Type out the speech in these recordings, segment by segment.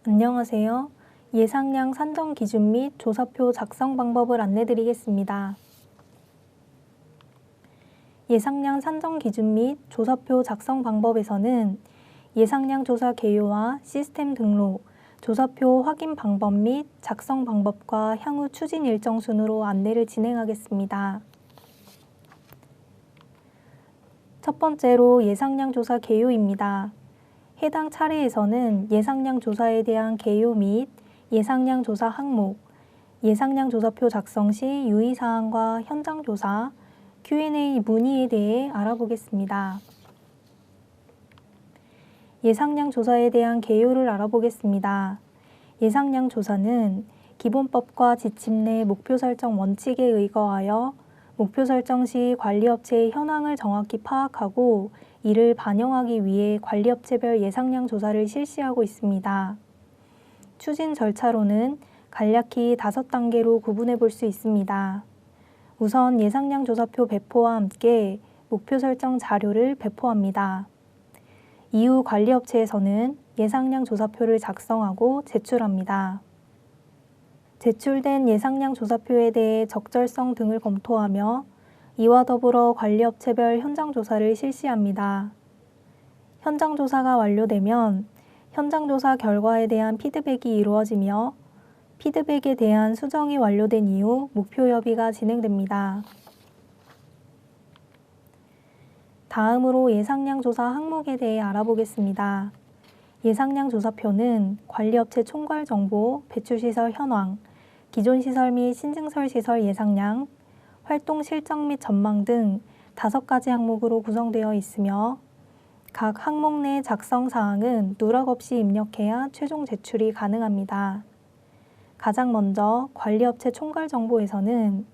안녕하세요. 예상량 산정 기준 및 조사표 작성 방법을 안내드리겠습니다. 예상량 산정 기준 및 조사표 작성 방법에서는 예상량 조사 개요와 시스템 등록, 조사표 확인 방법 및 작성 방법과 향후 추진 일정 순으로 안내를 진행하겠습니다. 첫 번째로 예상량 조사 개요입니다. 해당 차례에서는 예상량 조사에 대한 개요 및 예상량 조사 항목, 예상량 조사표 작성 시 유의사항과 현장 조사, Q&A 문의에 대해 알아보겠습니다. 예상량 조사에 대한 개요를 알아보겠습니다. 예상량 조사는 기본법과 지침 내 목표 설정 원칙에 의거하여 목표 설정 시 관리업체의 현황을 정확히 파악하고 이를 반영하기 위해 관리업체별 예상량 조사를 실시하고 있습니다. 추진 절차로는 간략히 5단계로 구분해 볼 수 있습니다. 우선 예상량 조사표 배포와 함께 목표 설정 자료를 배포합니다. 이후 관리업체에서는 예상량 조사표를 작성하고 제출합니다. 제출된 예상량 조사표에 대해 적절성 등을 검토하며 이와 더불어 관리업체별 현장조사를 실시합니다. 현장조사가 완료되면 현장조사 결과에 대한 피드백이 이루어지며 피드백에 대한 수정이 완료된 이후 목표 협의가 진행됩니다. 다음으로 예상량 조사 항목에 대해 알아보겠습니다. 예상량 조사표는 관리업체 총괄 정보, 배출시설 현황, 기존 시설 및 신증설 시설 예상량, 활동 실적 및 전망 등 5가지 항목으로 구성되어 있으며 각 항목 내 작성 사항은 누락 없이 입력해야 최종 제출이 가능합니다. 가장 먼저 관리업체 총괄 정보에서는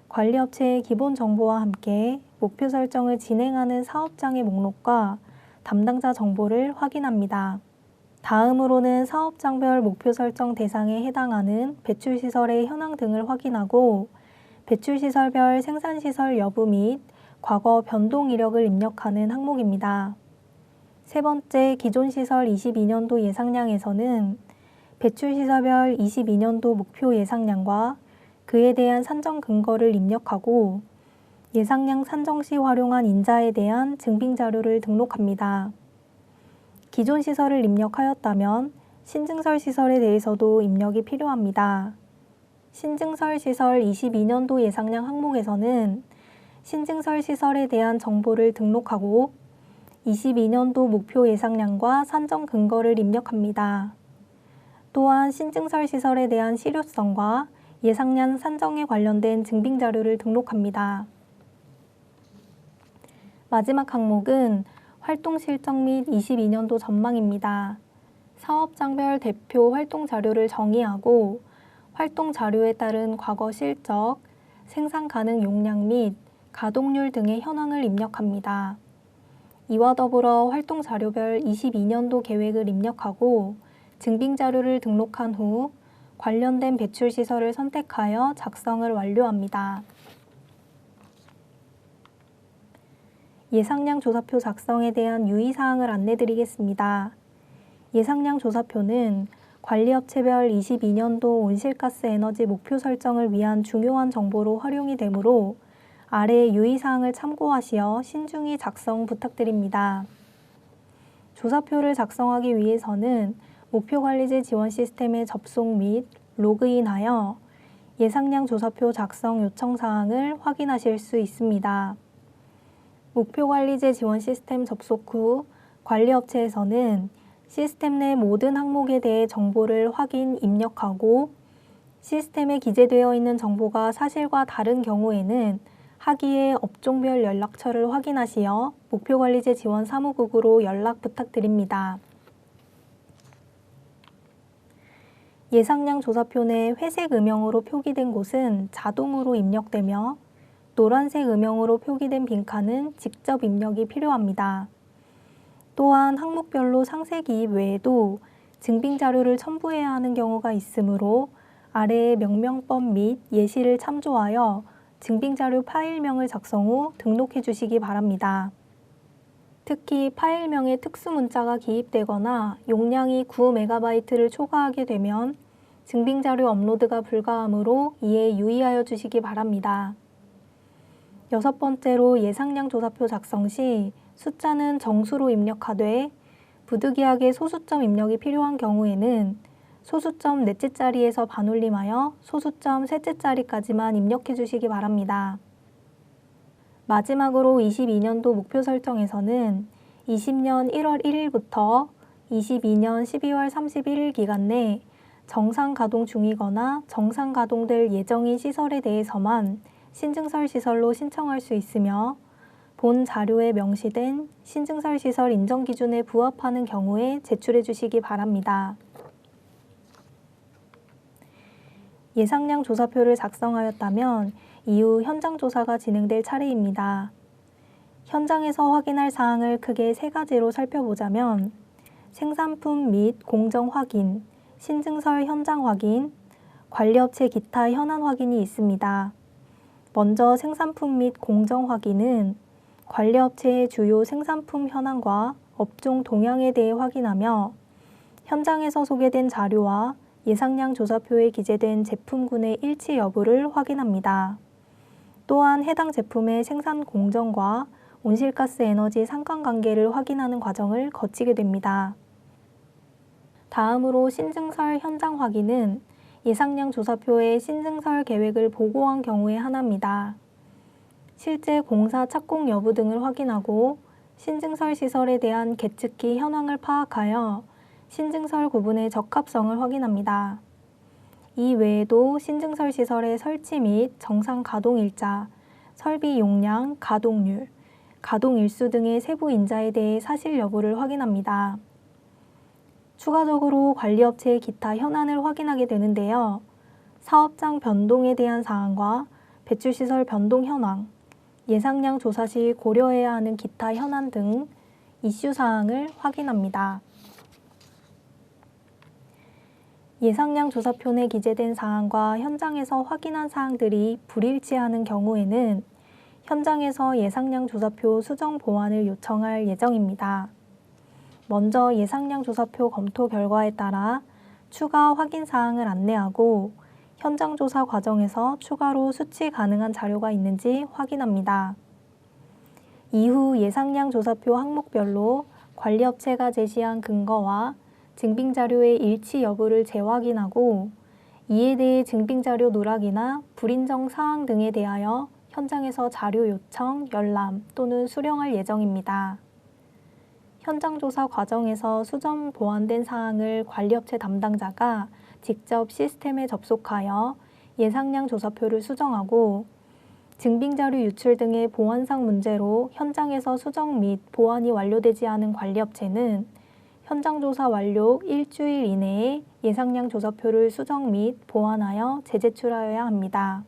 관리업체의 기본 정보와 함께 목표 설정을 진행하는 사업장의 목록과 담당자 정보를 확인합니다. 다음으로는 사업장별 목표 설정 대상에 해당하는 배출시설의 현황 등을 확인하고 배출시설별 생산시설 여부 및 과거 변동 이력을 입력하는 항목입니다. 세 번째, 기존 시설 22년도 예상량에서는 배출시설별 22년도 목표 예상량과 그에 대한 산정 근거를 입력하고 예상량 산정 시 활용한 인자에 대한 증빙 자료를 등록합니다. 기존 시설을 입력하였다면 신증설 시설에 대해서도 입력이 필요합니다. 신증설 시설 22년도 예상량 항목에서는 신증설 시설에 대한 정보를 등록하고 22년도 목표 예상량과 산정 근거를 입력합니다. 또한 신증설 시설에 대한 실효성과 예상량 산정에 관련된 증빙 자료를 등록합니다. 마지막 항목은 활동 실적 및 22년도 전망입니다. 사업장별 대표 활동 자료를 정의하고 활동 자료에 따른 과거 실적, 생산 가능 용량 및 가동률 등의 현황을 입력합니다. 이와 더불어 활동 자료별 22년도 계획을 입력하고 증빙 자료를 등록한 후 관련된 배출 시설을 선택하여 작성을 완료합니다. 예상량 조사표 작성에 대한 유의사항을 안내드리겠습니다. 예상량 조사표는 관리업체별 22년도 온실가스 에너지 목표 설정을 위한 중요한 정보로 활용이 되므로 아래 유의사항을 참고하시어 신중히 작성 부탁드립니다. 조사표를 작성하기 위해서는 목표관리제 지원 시스템에 접속 및 로그인하여 예상량 조사표 작성 요청 사항을 확인하실 수 있습니다. 목표관리제 지원 시스템 접속 후 관리업체에서는 시스템 내 모든 항목에 대해 정보를 확인, 입력하고 시스템에 기재되어 있는 정보가 사실과 다른 경우에는 하기에 업종별 연락처를 확인하시어 목표관리제 지원 사무국으로 연락 부탁드립니다. 예상량 조사표 내 회색 음영으로 표기된 곳은 자동으로 입력되며 노란색 음영으로 표기된 빈칸은 직접 입력이 필요합니다. 또한 항목별로 상세 기입 외에도 증빙 자료를 첨부해야 하는 경우가 있으므로 아래의 명명법 및 예시를 참조하여 증빙 자료 파일명을 작성 후 등록해 주시기 바랍니다. 특히 파일명에 특수 문자가 기입되거나 용량이 9MB를 초과하게 되면 증빙자료 업로드가 불가하므로 이에 유의하여 주시기 바랍니다. 6번째로 예상량 조사표 작성 시 숫자는 정수로 입력하되 부득이하게 소수점 입력이 필요한 경우에는 소수점 넷째 자리에서 반올림하여 소수점 셋째 자리까지만 입력해 주시기 바랍니다. 마지막으로 22년도 목표 설정에서는 20년 1월 1일부터 22년 12월 31일 기간 내 정상 가동 중이거나 정상 가동될 예정인 시설에 대해서만 신증설 시설로 신청할 수 있으며 본 자료에 명시된 신증설 시설 인정 기준에 부합하는 경우에 제출해 주시기 바랍니다. 예상량 조사표를 작성하였다면 이후 현장 조사가 진행될 차례입니다. 현장에서 확인할 사항을 크게 3가지로 살펴보자면 생산품 및 공정 확인, 신증설 현장 확인, 관리업체 기타 현안 확인이 있습니다. 먼저 생산품 및 공정 확인은 관리업체의 주요 생산품 현황과 업종 동향에 대해 확인하며 현장에서 소개된 자료와 예상량 조사표에 기재된 제품군의 일치 여부를 확인합니다. 또한 해당 제품의 생산 공정과 온실가스 에너지 상관관계를 확인하는 과정을 거치게 됩니다. 다음으로 신증설 현장 확인은 예상량 조사표에 신증설 계획을 보고한 경우에 하나입니다. 실제 공사 착공 여부 등을 확인하고 신증설 시설에 대한 계측기 현황을 파악하여 신증설 구분의 적합성을 확인합니다. 이 외에도 신증설 시설의 설치 및 정상 가동 일자, 설비 용량, 가동률, 가동 일수 등의 세부 인자에 대해 사실 여부를 확인합니다. 추가적으로 관리업체의 기타 현안을 확인하게 되는데요. 사업장 변동에 대한 사항과 배출시설 변동 현황, 예상량 조사 시 고려해야 하는 기타 현안 등 이슈 사항을 확인합니다. 예상량 조사표 내 기재된 사항과 현장에서 확인한 사항들이 불일치하는 경우에는 현장에서 예상량 조사표 수정 보완을 요청할 예정입니다. 먼저 예상량 조사표 검토 결과에 따라 추가 확인 사항을 안내하고 현장 조사 과정에서 추가로 수치 가능한 자료가 있는지 확인합니다. 이후 예상량 조사표 항목별로 관리업체가 제시한 근거와 증빙자료의 일치 여부를 재확인하고 이에 대해 증빙자료 누락이나 불인정 사항 등에 대하여 현장에서 자료 요청, 열람 또는 수령할 예정입니다. 현장 조사 과정에서 수정 보완된 사항을 관리업체 담당자가 직접 시스템에 접속하여 예상량 조사표를 수정하고 증빙자료 유출 등의 보안상 문제로 현장에서 수정 및 보완이 완료되지 않은 관리업체는 현장 조사 완료 일주일 이내에 예상량 조사표를 수정 및 보완하여 재제출하여야 합니다.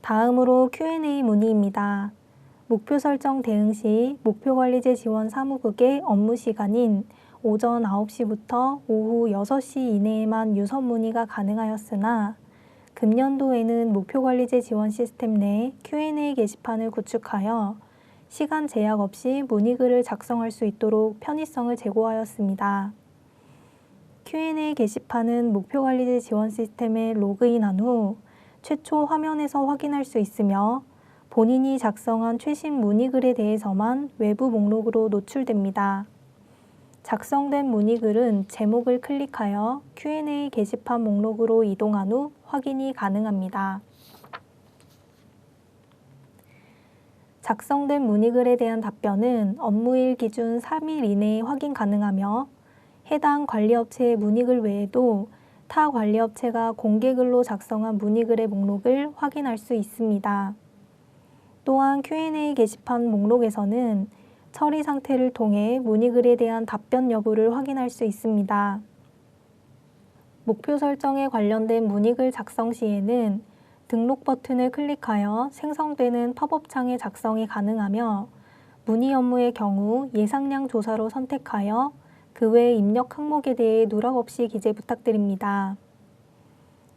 다음으로 Q&A 문의입니다. 목표 설정 대응 시 목표관리제 지원 사무국의 업무 시간인 오전 9시부터 오후 6시 이내에만 유선 문의가 가능하였으나 금년도에는 목표관리제 지원 시스템 내 Q&A 게시판을 구축하여 시간 제약 없이 문의글을 작성할 수 있도록 편의성을 제고하였습니다. Q&A 게시판은 목표관리제 지원 시스템에 로그인한 후 최초 화면에서 확인할 수 있으며 본인이 작성한 최신 문의글에 대해서만 외부 목록으로 노출됩니다. 작성된 문의글은 제목을 클릭하여 Q&A 게시판 목록으로 이동한 후 확인이 가능합니다. 작성된 문의글에 대한 답변은 업무일 기준 3일 이내에 확인 가능하며 해당 관리업체의 문의글 외에도 타 관리업체가 공개글로 작성한 문의글의 목록을 확인할 수 있습니다. 또한 Q&A 게시판 목록에서는 처리 상태를 통해 문의글에 대한 답변 여부를 확인할 수 있습니다. 목표 설정에 관련된 문의글 작성 시에는 등록 버튼을 클릭하여 생성되는 팝업 창의 작성이 가능하며 문의 업무의 경우 예상량 조사로 선택하여 그 외 입력 항목에 대해 누락 없이 기재 부탁드립니다.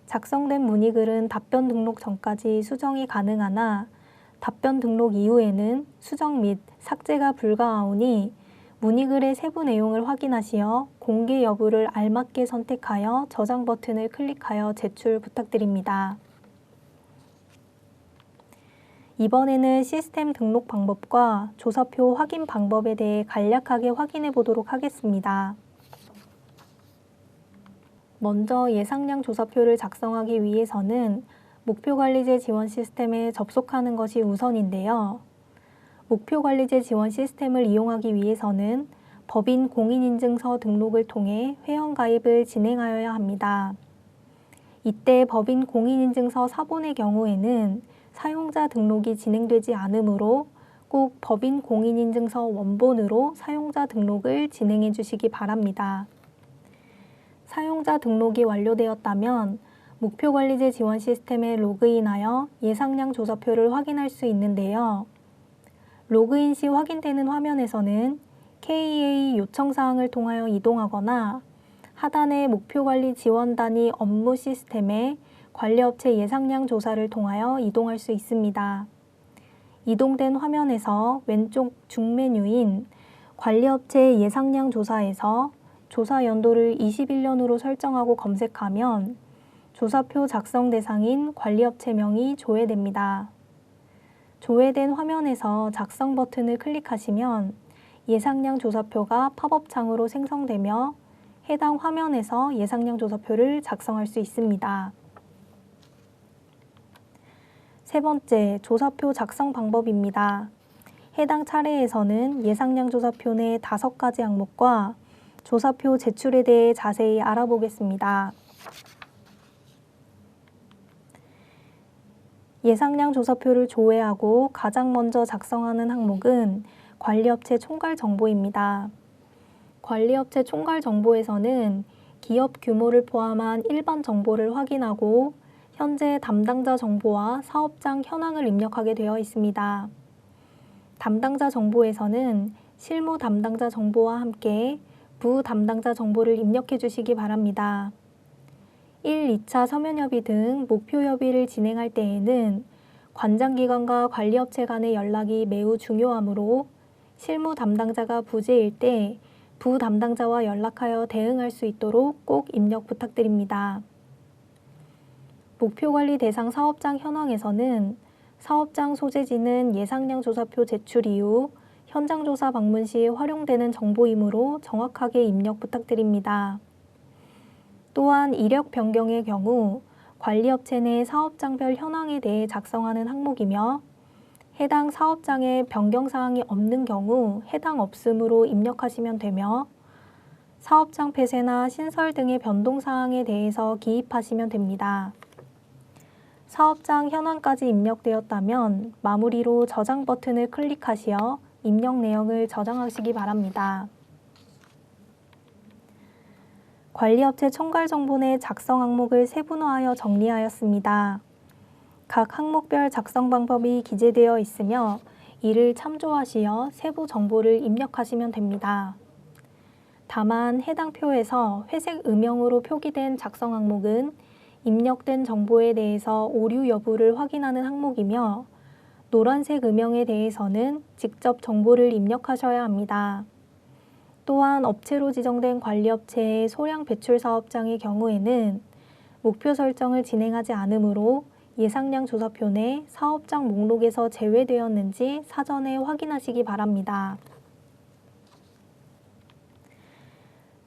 작성된 문의글은 답변 등록 전까지 수정이 가능하나 답변 등록 이후에는 수정 및 삭제가 불가하오니 문의글의 세부 내용을 확인하시어 공개 여부를 알맞게 선택하여 저장 버튼을 클릭하여 제출 부탁드립니다. 이번에는 시스템 등록 방법과 조사표 확인 방법에 대해 간략하게 확인해 보도록 하겠습니다. 먼저 예상량 조사표를 작성하기 위해서는 목표관리제 지원 시스템에 접속하는 것이 우선인데요. 목표관리제 지원 시스템을 이용하기 위해서는 법인 공인인증서 등록을 통해 회원가입을 진행하여야 합니다. 이때 법인 공인인증서 사본의 경우에는 사용자 등록이 진행되지 않으므로 꼭 법인 공인인증서 원본으로 사용자 등록을 진행해 주시기 바랍니다. 사용자 등록이 완료되었다면 목표관리제 지원 시스템에 로그인하여 예상량 조사표를 확인할 수 있는데요. 로그인 시 확인되는 화면에서는 KEA 요청사항을 통하여 이동하거나 하단의 목표관리 지원 단위 업무 시스템에 관리업체 예상량 조사를 통하여 이동할 수 있습니다. 이동된 화면에서 왼쪽 중메뉴인 관리업체 예상량 조사에서 조사 연도를 21년으로 설정하고 검색하면 조사표 작성 대상인 관리업체명이 조회됩니다. 조회된 화면에서 작성 버튼을 클릭하시면 예상량 조사표가 팝업 창으로 생성되며 해당 화면에서 예상량 조사표를 작성할 수 있습니다. 세 번째, 조사표 작성 방법입니다. 해당 차례에서는 예상량 조사표 내 5가지 항목과 조사표 제출에 대해 자세히 알아보겠습니다. 예상량 조사표를 조회하고 가장 먼저 작성하는 항목은 관리업체 총괄 정보입니다. 관리업체 총괄 정보에서는 기업 규모를 포함한 일반 정보를 확인하고 현재 담당자 정보와 사업장 현황을 입력하게 되어 있습니다. 담당자 정보에서는 실무 담당자 정보와 함께 부 담당자 정보를 입력해 주시기 바랍니다. 1, 2차 서면협의 등 목표협의를 진행할 때에는 관장기관과 관리업체 간의 연락이 매우 중요하므로 실무 담당자가 부재일 때 부 담당자와 연락하여 대응할 수 있도록 꼭 입력 부탁드립니다. 목표관리 대상 사업장 현황에서는 사업장 소재지는 예상량 조사표 제출 이후 현장 조사 방문 시 활용되는 정보이므로 정확하게 입력 부탁드립니다. 또한 이력 변경의 경우 관리업체 내 사업장별 현황에 대해 작성하는 항목이며 해당 사업장에 변경사항이 없는 경우 해당 없음으로 입력하시면 되며 사업장 폐쇄나 신설 등의 변동사항에 대해서 기입하시면 됩니다. 사업장 현황까지 입력되었다면 마무리로 저장 버튼을 클릭하시어 입력 내역을 저장하시기 바랍니다. 관리업체 총괄 정보 내 작성 항목을 세분화하여 정리하였습니다. 각 항목별 작성 방법이 기재되어 있으며 이를 참조하시어 세부 정보를 입력하시면 됩니다. 다만 해당 표에서 회색 음영으로 표기된 작성 항목은 입력된 정보에 대해서 오류 여부를 확인하는 항목이며 노란색 음영에 대해서는 직접 정보를 입력하셔야 합니다. 또한 업체로 지정된 관리업체의 소량 배출 사업장의 경우에는 목표 설정을 진행하지 않으므로 예상량 조사표 내 사업장 목록에서 제외되었는지 사전에 확인하시기 바랍니다.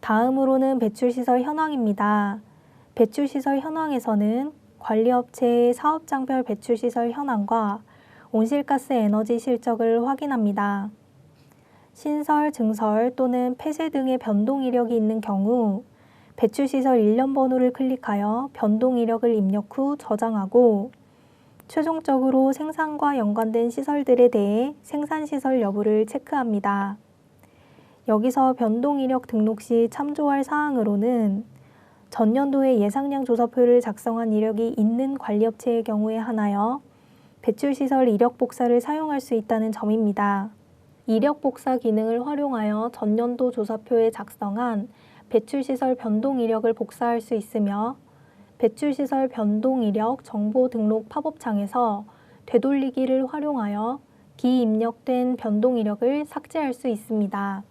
다음으로는 배출시설 현황입니다. 배출시설 현황에서는 관리업체의 사업장별 배출시설 현황과 온실가스 에너지 실적을 확인합니다. 신설, 증설 또는 폐쇄 등의 변동 이력이 있는 경우 배출시설 일련 번호를 클릭하여 변동 이력을 입력 후 저장하고 최종적으로 생산과 연관된 시설들에 대해 생산시설 여부를 체크합니다. 여기서 변동 이력 등록 시 참조할 사항으로는 전년도에 예상량 조사표를 작성한 이력이 있는 관리업체의 경우에 한하여 배출시설 이력 복사를 사용할 수 있다는 점입니다. 이력 복사 기능을 활용하여 전년도 조사표에 작성한 배출시설 변동 이력을 복사할 수 있으며 배출시설 변동 이력 정보 등록 팝업창에서 되돌리기를 활용하여 기입력된 변동 이력을 삭제할 수 있습니다.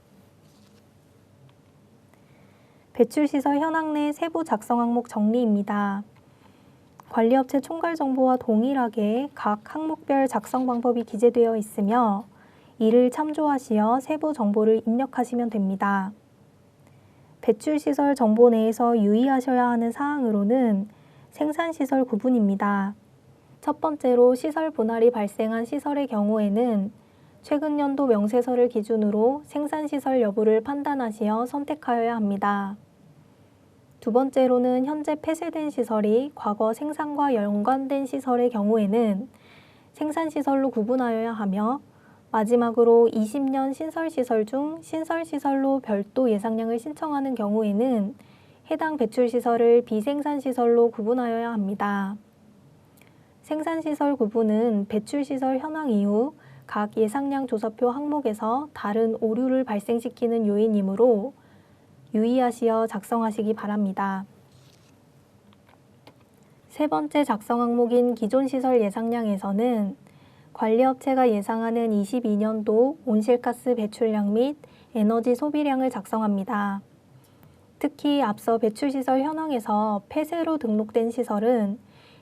배출시설 현황 내 세부 작성 항목 정리입니다. 관리업체 총괄 정보와 동일하게 각 항목별 작성 방법이 기재되어 있으며 이를 참조하시어 세부 정보를 입력하시면 됩니다. 배출시설 정보 내에서 유의하셔야 하는 사항으로는 생산시설 구분입니다. 첫 번째로 시설 분할이 발생한 시설의 경우에는 최근 연도 명세서를 기준으로 생산시설 여부를 판단하시어 선택하여야 합니다. 두 번째로는 현재 폐쇄된 시설이 과거 생산과 연관된 시설의 경우에는 생산시설로 구분하여야 하며 마지막으로 20년 신설시설 중 신설시설로 별도 예상량을 신청하는 경우에는 해당 배출시설을 비생산시설로 구분하여야 합니다. 생산시설 구분은 배출시설 현황 이후 각 예상량 조사표 항목에서 다른 오류를 발생시키는 요인이므로 유의하시어 작성하시기 바랍니다. 세 번째 작성 항목인 기존 시설 예상량에서는 관리업체가 예상하는 22년도 온실가스 배출량 및 에너지 소비량을 작성합니다. 특히 앞서 배출시설 현황에서 폐쇄로 등록된 시설은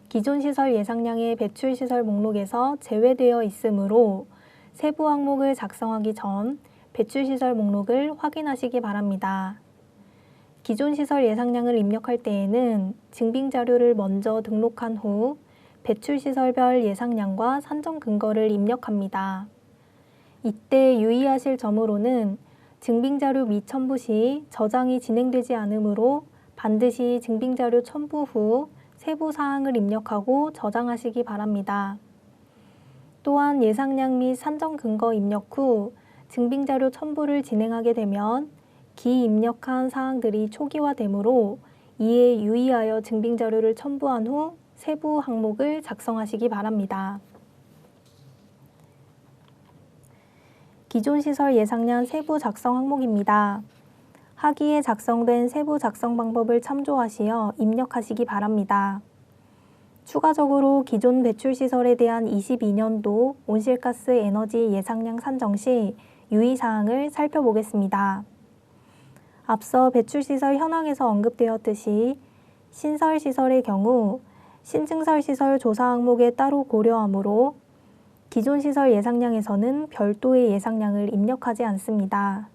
기존 시설 예상량의 배출시설 목록에서 제외되어 있으므로 세부 항목을 작성하기 전 배출시설 목록을 확인하시기 바랍니다. 기존 시설 예상량을 입력할 때에는 증빙자료를 먼저 등록한 후 배출시설별 예상량과 산정 근거를 입력합니다. 이때 유의하실 점으로는 증빙자료 미첨부 시 저장이 진행되지 않으므로 반드시 증빙자료 첨부 후 세부 사항을 입력하고 저장하시기 바랍니다. 또한 예상량 및 산정 근거 입력 후 증빙자료 첨부를 진행하게 되면 기입력한 사항들이 초기화되므로 이에 유의하여 증빙자료를 첨부한 후 세부 항목을 작성하시기 바랍니다. 기존 시설 예상량 세부 작성 항목입니다. 하기에 작성된 세부 작성 방법을 참조하시어 입력하시기 바랍니다. 추가적으로 기존 배출시설에 대한 22년도 온실가스 에너지 예상량 산정 시 유의사항을 살펴보겠습니다. 앞서 배출시설 현황에서 언급되었듯이 신설시설의 경우 신증설시설 조사 항목에 따로 고려하므로 기존 시설 예상량에서는 별도의 예상량을 입력하지 않습니다.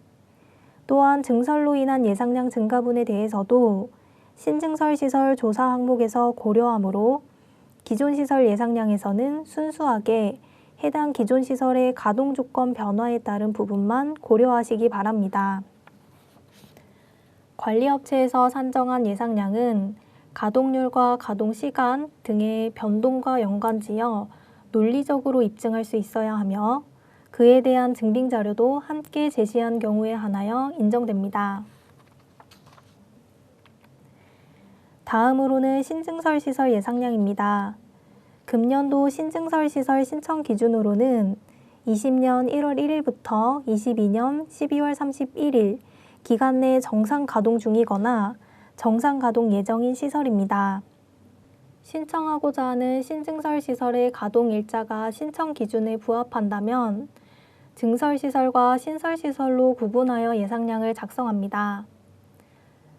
또한 증설로 인한 예상량 증가분에 대해서도 신증설시설 조사 항목에서 고려하므로 기존 시설 예상량에서는 순수하게 해당 기존 시설의 가동 조건 변화에 따른 부분만 고려하시기 바랍니다. 관리업체에서 산정한 예상량은 가동률과 가동시간 등의 변동과 연관지어 논리적으로 입증할 수 있어야 하며 그에 대한 증빙자료도 함께 제시한 경우에 한하여 인정됩니다. 다음으로는 신증설시설 예상량입니다. 금년도 신증설시설 신청 기준으로는 20년 1월 1일부터 22년 12월 31일 기간 내 정상 가동 중이거나 정상 가동 예정인 시설입니다. 신청하고자 하는 신증설시설의 가동 일자가 신청 기준에 부합한다면 증설시설과 신설시설로 구분하여 예상량을 작성합니다.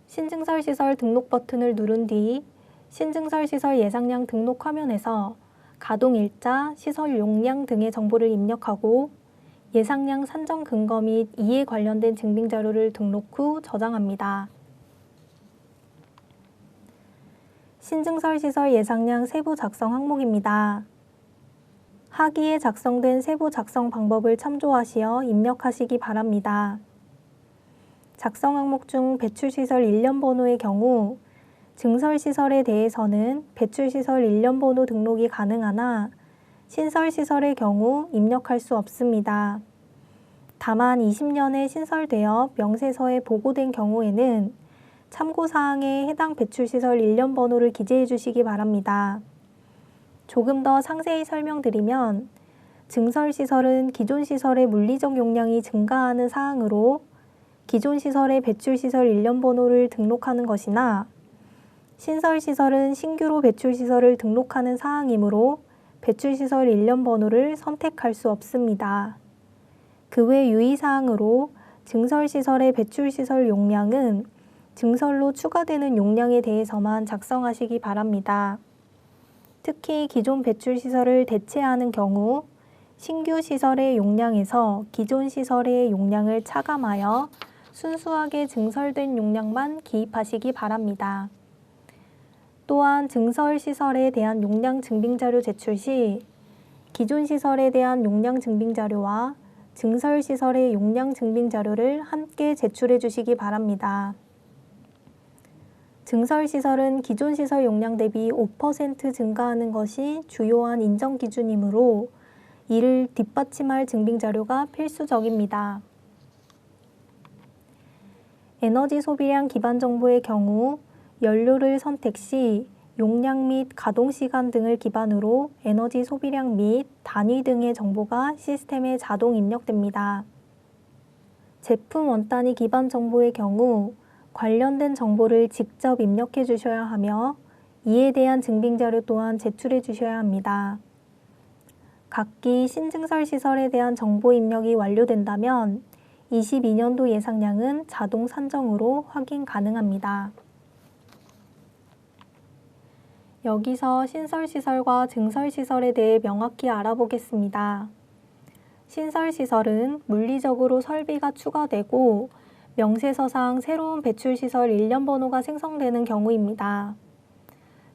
신증설시설 등록 버튼을 누른 뒤 신증설시설 예상량 등록 화면에서 가동 일자, 시설 용량 등의 정보를 입력하고 예상량 산정 근거 및 이에 관련된 증빙자료를 등록 후 저장합니다. 신증설시설 예상량 세부 작성 항목입니다. 하기에 작성된 세부 작성 방법을 참조하시어 입력하시기 바랍니다. 작성 항목 중 배출시설 일련 번호의 경우 증설시설에 대해서는 배출시설 일련 번호 등록이 가능하나 신설시설의 경우 입력할 수 없습니다. 다만 20년에 신설되어 명세서에 보고된 경우에는 참고사항에 해당 배출시설 일련 번호를 기재해 주시기 바랍니다. 조금 더 상세히 설명드리면 증설시설은 기존 시설의 물리적 용량이 증가하는 사항으로 기존 시설의 배출시설 일련 번호를 등록하는 것이나 신설시설은 신규로 배출시설을 등록하는 사항이므로 배출시설 일련 번호를 선택할 수 없습니다. 그 외 유의사항으로 증설시설의 배출시설 용량은 증설로 추가되는 용량에 대해서만 작성하시기 바랍니다. 특히 기존 배출시설을 대체하는 경우 신규 시설의 용량에서 기존 시설의 용량을 차감하여 순수하게 증설된 용량만 기입하시기 바랍니다. 또한 증설시설에 대한 용량 증빙자료 제출 시 기존 시설에 대한 용량 증빙자료와 증설시설의 용량 증빙자료를 함께 제출해 주시기 바랍니다. 증설시설은 기존 시설 용량 대비 5% 증가하는 것이 주요한 인정 기준이므로 이를 뒷받침할 증빙자료가 필수적입니다. 에너지 소비량 기반 정보의 경우 연료를 선택 시 용량 및 가동시간 등을 기반으로 에너지 소비량 및 단위 등의 정보가 시스템에 자동 입력됩니다. 제품 원단위 기반 정보의 경우 관련된 정보를 직접 입력해 주셔야 하며 이에 대한 증빙자료 또한 제출해 주셔야 합니다. 각기 신증설 시설에 대한 정보 입력이 완료된다면 22년도 예상량은 자동 산정으로 확인 가능합니다. 여기서 신설시설과 증설시설에 대해 명확히 알아보겠습니다. 신설시설은 물리적으로 설비가 추가되고 명세서상 새로운 배출시설 일련 번호가 생성되는 경우입니다.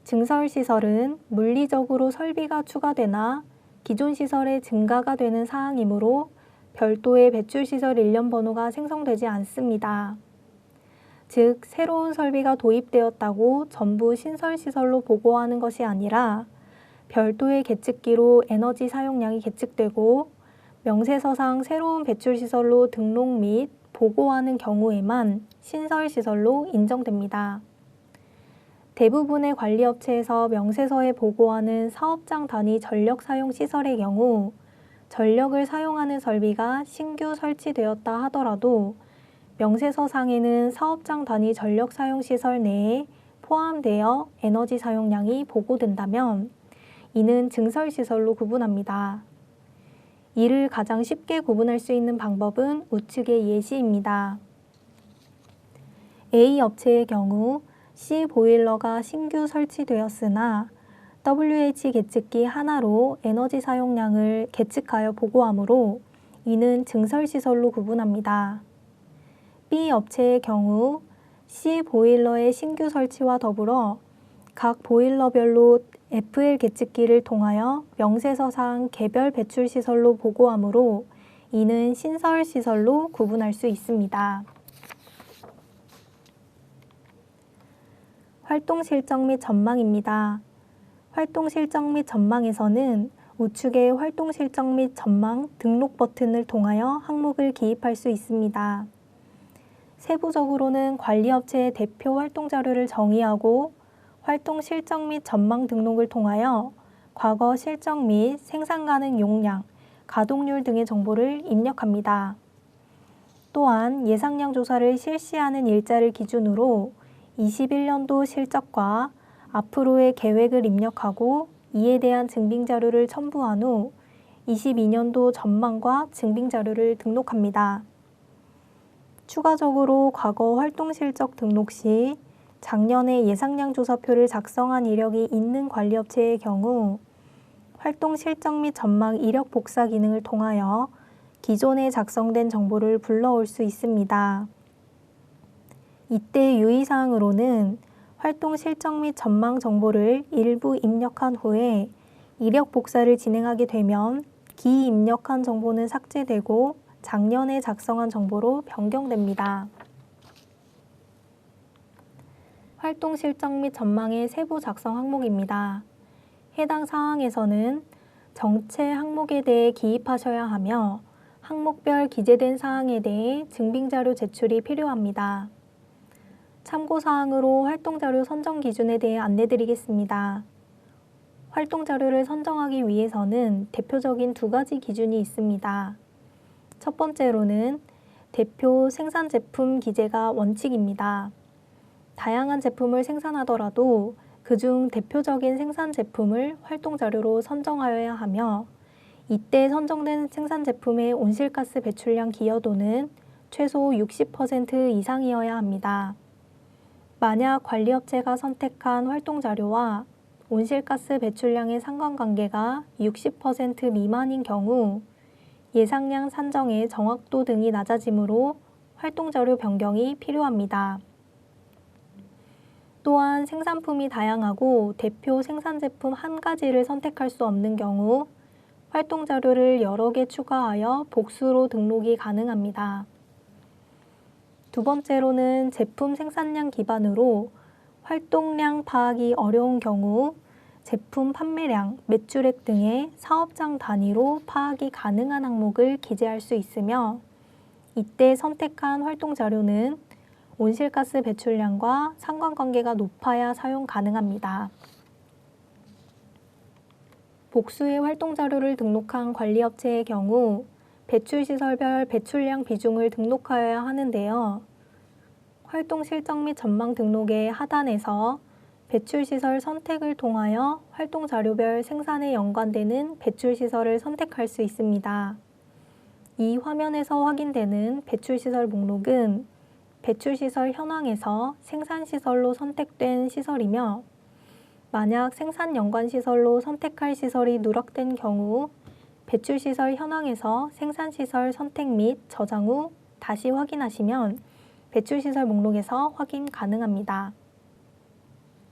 증설시설은 물리적으로 설비가 추가되나 기존 시설의 증가가 되는 사항이므로 별도의 배출시설 일련 번호가 생성되지 않습니다. 즉, 새로운 설비가 도입되었다고 전부 신설시설로 보고하는 것이 아니라 별도의 계측기로 에너지 사용량이 계측되고 명세서상 새로운 배출시설로 등록 및 보고하는 경우에만 신설시설로 인정됩니다. 대부분의 관리업체에서 명세서에 보고하는 사업장 단위 전력 사용 시설의 경우 전력을 사용하는 설비가 신규 설치되었다 하더라도 명세서상에는 사업장 단위 전력 사용 시설 내에 포함되어 에너지 사용량이 보고된다면 이는 증설시설로 구분합니다. 이를 가장 쉽게 구분할 수 있는 방법은 우측의 예시입니다. A 업체의 경우 C 보일러가 신규 설치되었으나 WH 계측기 하나로 에너지 사용량을 계측하여 보고하므로 이는 증설시설로 구분합니다. B 업체의 경우 C 보일러의 신규 설치와 더불어 각 보일러별로 FL 계측기를 통하여 명세서상 개별 배출시설로 보고하므로 이는 신설시설로 구분할 수 있습니다. 활동 실적 및 전망입니다. 활동 실적 및 전망에서는 우측의 활동 실적 및 전망 등록 버튼을 통하여 항목을 기입할 수 있습니다. 세부적으로는 관리업체의 대표 활동 자료를 정의하고 활동 실적 및 전망 등록을 통하여 과거 실적 및 생산 가능 용량, 가동률 등의 정보를 입력합니다. 또한 예상량 조사를 실시하는 일자를 기준으로 21년도 실적과 앞으로의 계획을 입력하고 이에 대한 증빙자료를 첨부한 후 22년도 전망과 증빙자료를 등록합니다. 추가적으로 과거 활동실적 등록 시 작년에 예상량 조사표를 작성한 이력이 있는 관리업체의 경우 활동 실적 및 전망 이력 복사 기능을 통하여 기존에 작성된 정보를 불러올 수 있습니다. 이때 유의사항으로는 활동 실적 및 전망 정보를 일부 입력한 후에 이력 복사를 진행하게 되면 기입력한 정보는 삭제되고 작년에 작성한 정보로 변경됩니다. 활동 실적 및 전망의 세부 작성 항목입니다. 해당 사항에서는 정체 항목에 대해 기입하셔야 하며 항목별 기재된 사항에 대해 증빙자료 제출이 필요합니다. 참고사항으로 활동자료 선정 기준에 대해 안내드리겠습니다. 활동자료를 선정하기 위해서는 대표적인 두 가지 기준이 있습니다. 첫 번째로는 대표 생산 제품 기재가 원칙입니다. 다양한 제품을 생산하더라도 그중 대표적인 생산 제품을 활동 자료로 선정하여야 하며 이때 선정된 생산 제품의 온실가스 배출량 기여도는 최소 60% 이상이어야 합니다. 만약 관리업체가 선택한 활동 자료와 온실가스 배출량의 상관관계가 60% 미만인 경우 예상량 산정의 정확도 등이 낮아지므로 활동 자료 변경이 필요합니다. 또한 생산품이 다양하고 대표 생산 제품 한 가지를 선택할 수 없는 경우 활동 자료를 여러 개 추가하여 복수로 등록이 가능합니다. 두 번째로는 제품 생산량 기반으로 활동량 파악이 어려운 경우 제품 판매량, 매출액 등의 사업장 단위로 파악이 가능한 항목을 기재할 수 있으며 이때 선택한 활동 자료는 온실가스 배출량과 상관관계가 높아야 사용 가능합니다. 복수의 활동 자료를 등록한 관리업체의 경우 배출시설별 배출량 비중을 등록하여야 하는데요. 활동 실적 및 전망 등록의 하단에서 배출시설 선택을 통하여 활동 자료별 생산에 연관되는 배출시설을 선택할 수 있습니다. 이 화면에서 확인되는 배출시설 목록은 배출시설 현황에서 생산시설로 선택된 시설이며 만약 생산 연관 시설로 선택할 시설이 누락된 경우 배출시설 현황에서 생산시설 선택 및 저장 후 다시 확인하시면 배출시설 목록에서 확인 가능합니다.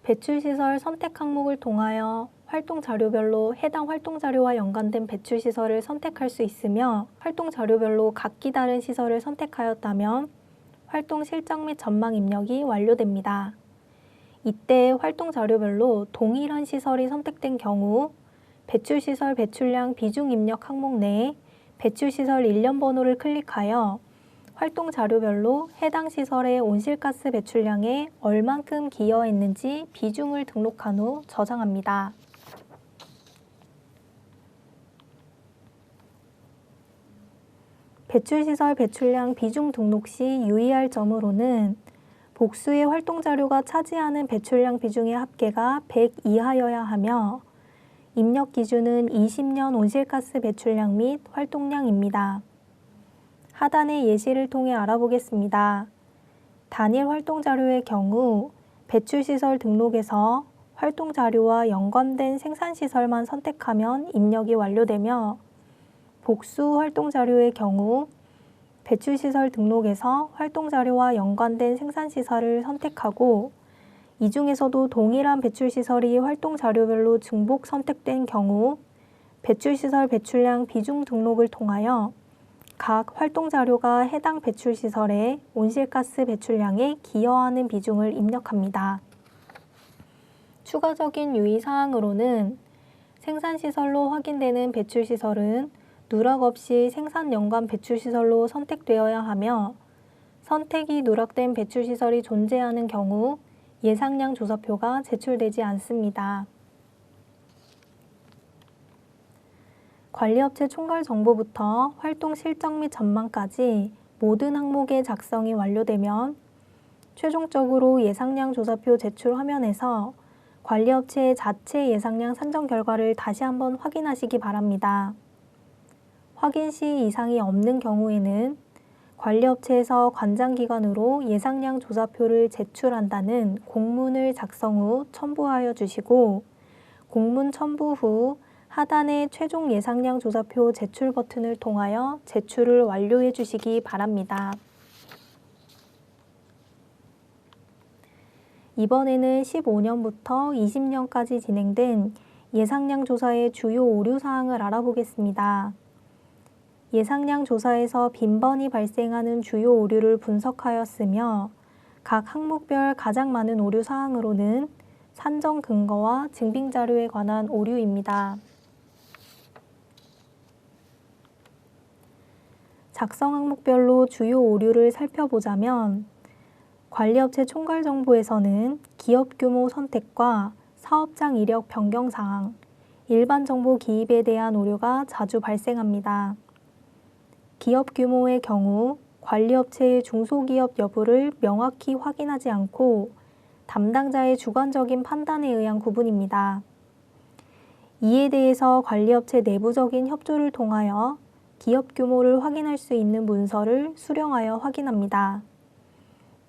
배출시설 선택 항목을 통하여 활동 자료별로 해당 활동 자료와 연관된 배출시설을 선택할 수 있으며 활동 자료별로 각기 다른 시설을 선택하였다면 활동 실적 및 전망 입력이 완료됩니다. 이때 활동 자료별로 동일한 시설이 선택된 경우 배출시설 배출량 비중 입력 항목 내에 배출시설 일련 번호를 클릭하여 활동 자료별로 해당 시설의 온실가스 배출량에 얼만큼 기여했는지 비중을 등록한 후 저장합니다. 배출시설 배출량 비중 등록 시 유의할 점으로는 복수의 활동 자료가 차지하는 배출량 비중의 합계가 100 이하여야 하며 입력 기준은 20년 온실가스 배출량 및 활동량입니다. 하단의 예시를 통해 알아보겠습니다. 단일 활동 자료의 경우 배출시설 등록에서 활동 자료와 연관된 생산시설만 선택하면 입력이 완료되며 복수 활동 자료의 경우 배출시설 등록에서 활동 자료와 연관된 생산시설을 선택하고 이 중에서도 동일한 배출시설이 활동 자료별로 증복 선택된 경우 배출시설 배출량 비중 등록을 통하여 각 활동 자료가 해당 배출시설의 온실가스 배출량에 기여하는 비중을 입력합니다. 추가적인 유의사항으로는 생산시설로 확인되는 배출시설은 누락 없이 생산 연관 배출시설로 선택되어야 하며 선택이 누락된 배출시설이 존재하는 경우 예상량 조사표가 제출되지 않습니다. 관리업체 총괄 정보부터 활동 실적 및 전망까지 모든 항목의 작성이 완료되면 최종적으로 예상량 조사표 제출 화면에서 관리업체의 자체 예상량 산정 결과를 다시 한번 확인하시기 바랍니다. 확인 시 이상이 없는 경우에는 관리업체에서 관장기관으로 예상량 조사표를 제출한다는 공문을 작성 후 첨부하여 주시고 공문 첨부 후 하단의 최종 예상량 조사표 제출 버튼을 통하여 제출을 완료해 주시기 바랍니다. 이번에는 15년부터 20년까지 진행된 예상량 조사의 주요 오류 사항을 알아보겠습니다. 예상량 조사에서 빈번히 발생하는 주요 오류를 분석하였으며 각 항목별 가장 많은 오류 사항으로는 산정 근거와 증빙 자료에 관한 오류입니다. 작성 항목별로 주요 오류를 살펴보자면 관리업체 총괄 정보에서는 기업 규모 선택과 사업장 이력 변경 사항, 일반 정보 기입에 대한 오류가 자주 발생합니다. 기업 규모의 경우 관리업체의 중소기업 여부를 명확히 확인하지 않고 담당자의 주관적인 판단에 의한 구분입니다. 이에 대해서 관리업체 내부적인 협조를 통하여 기업 규모를 확인할 수 있는 문서를 수령하여 확인합니다.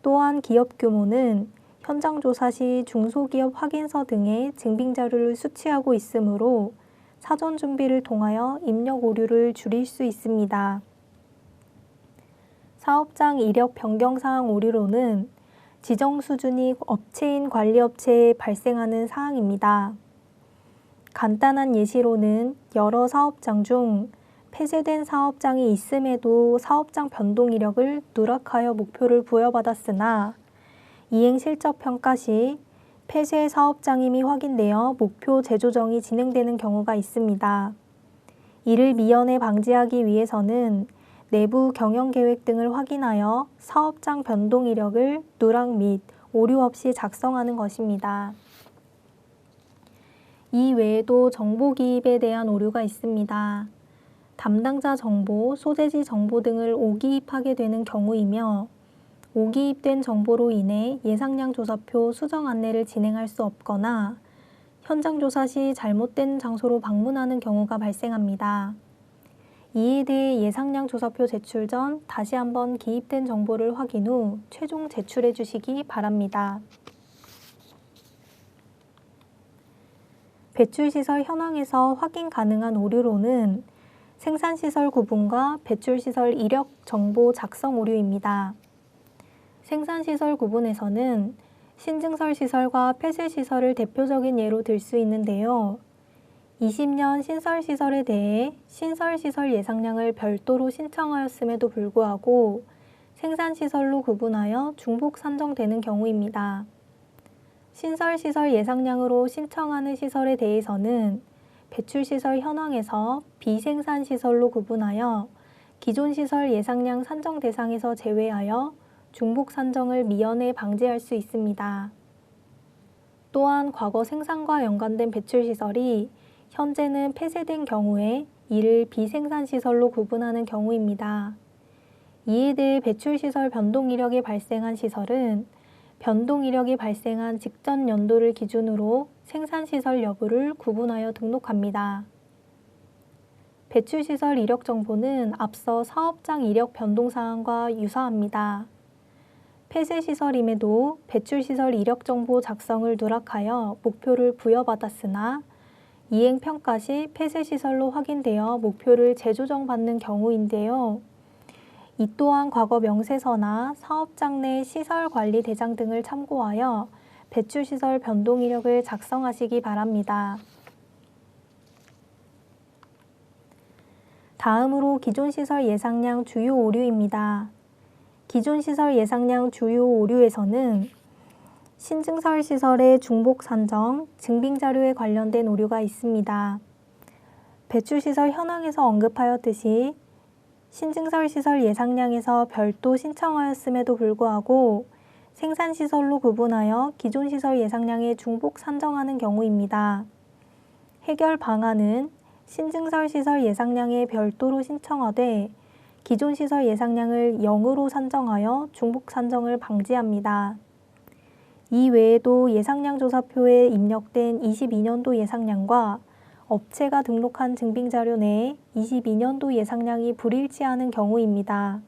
또한 기업 규모는 현장 조사 시 중소기업 확인서 등의 증빙 자료를 수취하고 있으므로 사전 준비를 통하여 입력 오류를 줄일 수 있습니다. 사업장 이력 변경 사항 오류로는 지정 수준이 업체인 관리업체에 발생하는 사항입니다. 간단한 예시로는 여러 사업장 중 폐쇄된 사업장이 있음에도 사업장 변동 이력을 누락하여 목표를 부여받았으나 이행 실적 평가 시 폐쇄 사업장임이 확인되어 목표 재조정이 진행되는 경우가 있습니다. 이를 미연에 방지하기 위해서는 내부 경영 계획 등을 확인하여 사업장 변동 이력을 누락 및 오류 없이 작성하는 것입니다. 이 외에도 정보 기입에 대한 오류가 있습니다. 담당자 정보, 소재지 정보 등을 오기입하게 되는 경우이며 오기입된 정보로 인해 예상량 조사표 수정 안내를 진행할 수 없거나 현장 조사 시 잘못된 장소로 방문하는 경우가 발생합니다. 이에 대해 예상량 조사표 제출 전 다시 한번 기입된 정보를 확인 후 최종 제출해 주시기 바랍니다. 배출시설 현황에서 확인 가능한 오류로는 생산시설 구분과 배출시설 이력 정보 작성 오류입니다. 생산시설 구분에서는 신증설 시설과 폐쇄시설을 대표적인 예로 들 수 있는데요. 20년 신설시설에 대해 신설시설 예상량을 별도로 신청하였음에도 불구하고 생산시설로 구분하여 중복 산정되는 경우입니다. 신설시설 예상량으로 신청하는 시설에 대해서는 배출시설 현황에서 비생산시설로 구분하여 기존 시설 예상량 산정 대상에서 제외하여 중복 산정을 미연에 방지할 수 있습니다. 또한 과거 생산과 연관된 배출시설이 현재는 폐쇄된 경우에 이를 비생산시설로 구분하는 경우입니다. 이에 대해 배출시설 변동 이력이 발생한 시설은 변동 이력이 발생한 직전 연도를 기준으로 생산시설 여부를 구분하여 등록합니다. 배출시설 이력 정보는 앞서 사업장 이력 변동 사항과 유사합니다. 폐쇄시설임에도 배출시설 이력 정보 작성을 누락하여 목표를 부여받았으나 이행평가 시 폐쇄시설로 확인되어 목표를 재조정받는 경우인데요. 이 또한 과거 명세서나 사업장 내 시설관리대장 등을 참고하여 배출시설 변동 이력을 작성하시기 바랍니다. 다음으로 기존 시설 예상량 주요 오류입니다. 기존 시설 예상량 주요 오류에서는 신증설 시설의 중복 산정, 증빙 자료에 관련된 오류가 있습니다. 배출시설 현황에서 언급하였듯이 신증설 시설 예상량에서 별도 신청하였음에도 불구하고 생산시설로 구분하여 기존 시설 예상량에 중복 산정하는 경우입니다. 해결 방안은 신증설 시설 예상량에 별도로 신청하되 기존 시설 예상량을 0으로 산정하여 중복 산정을 방지합니다. 이 외에도 예상량 조사표에 입력된 22년도 예상량과 업체가 등록한 증빙자료 내에 22년도 예상량이 불일치하는 경우입니다.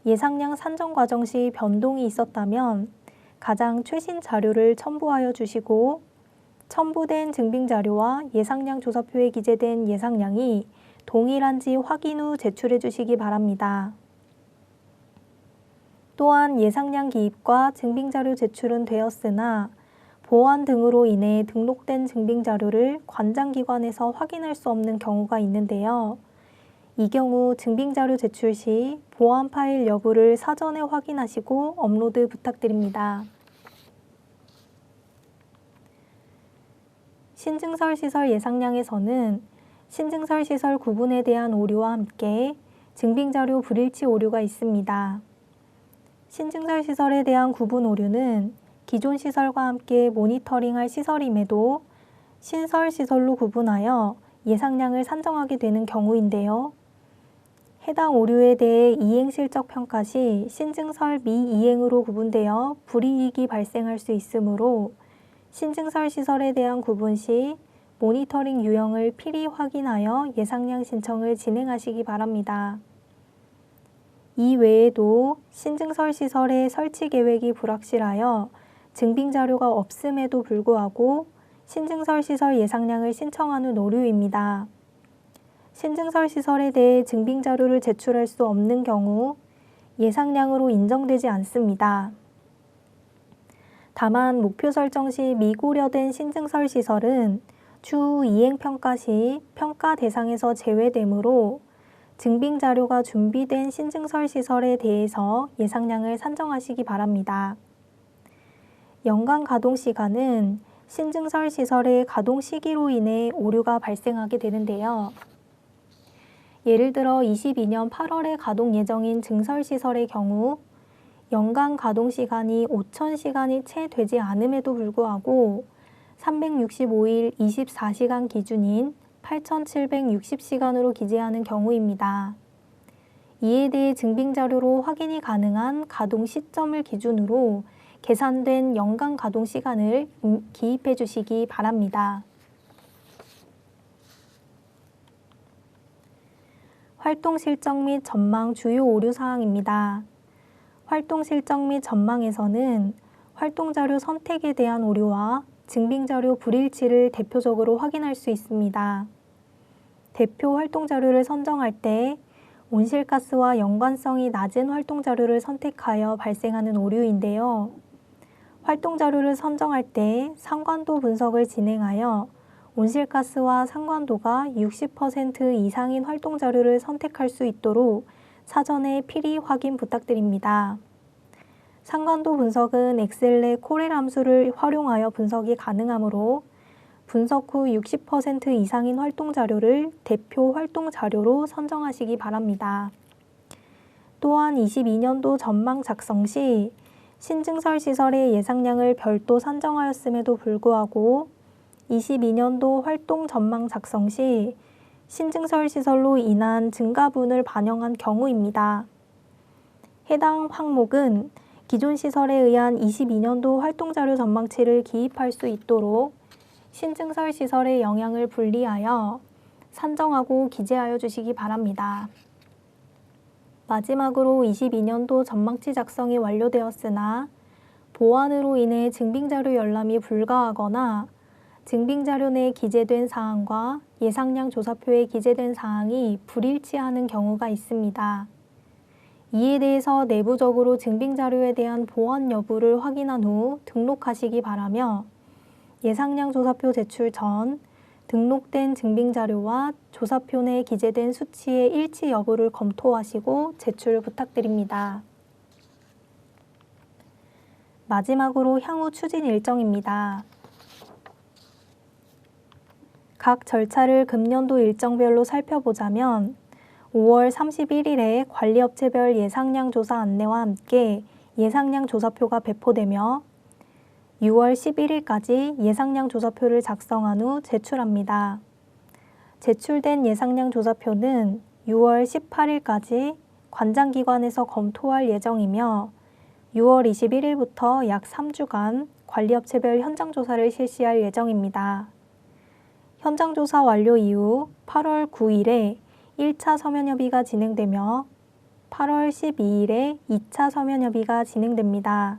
예상량 산정 과정 시 변동이 있었다면 가장 최신 자료를 첨부하여 주시고 첨부된 증빙자료와 예상량 조사표에 기재된 예상량이 동일한지 확인 후 제출해 주시기 바랍니다. 또한 예상량 기입과 증빙자료 제출은 되었으나 보안 등으로 인해 등록된 증빙자료를 관장기관에서 확인할 수 없는 경우가 있는데요. 이 경우 증빙자료 제출 시 보안 파일 여부를 사전에 확인하시고 업로드 부탁드립니다. 신증설 시설 예상량에서는 신증설 시설 구분에 대한 오류와 함께 증빙자료 불일치 오류가 있습니다. 신증설 시설에 대한 구분 오류는 기존 시설과 함께 모니터링할 시설임에도 신설 시설로 구분하여 예상량을 산정하게 되는 경우인데요. 해당 오류에 대해 이행실적 평가 시 신증설 미이행으로 구분되어 불이익이 발생할 수 있으므로 신증설 시설에 대한 구분 시 모니터링 유형을 필히 확인하여 예상량 신청을 진행하시기 바랍니다. 이 외에도 신증설 시설의 설치 계획이 불확실하여 증빙 자료가 없음에도 불구하고 신증설 시설 예상량을 신청하는 오류입니다. 신증설 시설에 대해 증빙 자료를 제출할 수 없는 경우 예상량으로 인정되지 않습니다. 다만 목표 설정 시 미고려된 신증설 시설은 추후 이행평가 시 평가 대상에서 제외되므로 증빙 자료가 준비된 신증설 시설에 대해서 예상량을 산정하시기 바랍니다. 연간 가동 시간은 신증설 시설의 가동 시기로 인해 오류가 발생하게 되는데요. 예를 들어 22년 8월에 가동 예정인 증설시설의 경우 연간 가동 시간이 5,000시간이 채 되지 않음에도 불구하고 365일 24시간 기준인 8,760시간으로 기재하는 경우입니다. 이에 대해 증빙자료로 확인이 가능한 가동 시점을 기준으로 계산된 연간 가동 시간을 기입해 주시기 바랍니다. 활동 실적 및 전망 주요 오류 사항입니다. 활동 실적 및 전망에서는 활동 자료 선택에 대한 오류와 증빙 자료 불일치를 대표적으로 확인할 수 있습니다. 대표 활동 자료를 선정할 때 온실가스와 연관성이 낮은 활동 자료를 선택하여 발생하는 오류인데요. 활동 자료를 선정할 때 상관도 분석을 진행하여 온실가스와 상관도가 60% 이상인 활동 자료를 선택할 수 있도록 사전에 필히 확인 부탁드립니다. 상관도 분석은 엑셀의 코렐 함수를 활용하여 분석이 가능하므로 분석 후 60% 이상인 활동 자료를 대표 활동 자료로 선정하시기 바랍니다. 또한 22년도 전망 작성 시 신증설 시설의 예상량을 별도 산정하였음에도 불구하고 22년도 활동 전망 작성 시 신증설 시설로 인한 증가분을 반영한 경우입니다. 해당 항목은 기존 시설에 의한 22년도 활동자료 전망치를 기입할 수 있도록 신증설 시설의 영향을 분리하여 산정하고 기재하여 주시기 바랍니다. 마지막으로 22년도 전망치 작성이 완료되었으나 보완으로 인해 증빙자료 열람이 불가하거나 증빙자료 내에 기재된 사항과 예상량 조사표에 기재된 사항이 불일치하는 경우가 있습니다. 이에 대해서 내부적으로 증빙자료에 대한 보완 여부를 확인한 후 등록하시기 바라며 예상량 조사표 제출 전 등록된 증빙자료와 조사표 내에 기재된 수치의 일치 여부를 검토하시고 제출 부탁드립니다. 마지막으로 향후 추진 일정입니다. 각 절차를 금년도 일정별로 살펴보자면 5월 31일에 관리업체별 예상량 조사 안내와 함께 예상량 조사표가 배포되며 6월 11일까지 예상량 조사표를 작성한 후 제출합니다. 제출된 예상량 조사표는 6월 18일까지 관장기관에서 검토할 예정이며 6월 21일부터 약 3주간 관리업체별 현장조사를 실시할 예정입니다. 현장조사 완료 이후 8월 9일에 1차 서면협의가 진행되며 8월 12일에 2차 서면협의가 진행됩니다.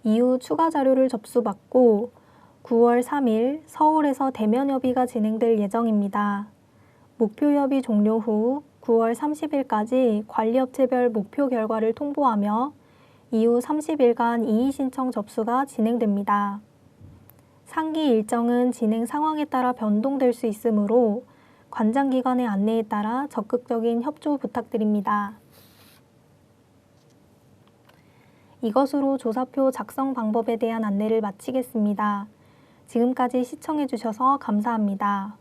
이후 추가 자료를 접수받고 9월 3일 서울에서 대면협의가 진행될 예정입니다. 목표협의 종료 후 9월 30일까지 관리업체별 목표 결과를 통보하며 이후 30일간 이의 신청 접수가 진행됩니다. 상기 일정은 진행 상황에 따라 변동될 수 있으므로 관장기관의 안내에 따라 적극적인 협조 부탁드립니다. 이것으로 조사표 작성 방법에 대한 안내를 마치겠습니다. 지금까지 시청해 주셔서 감사합니다.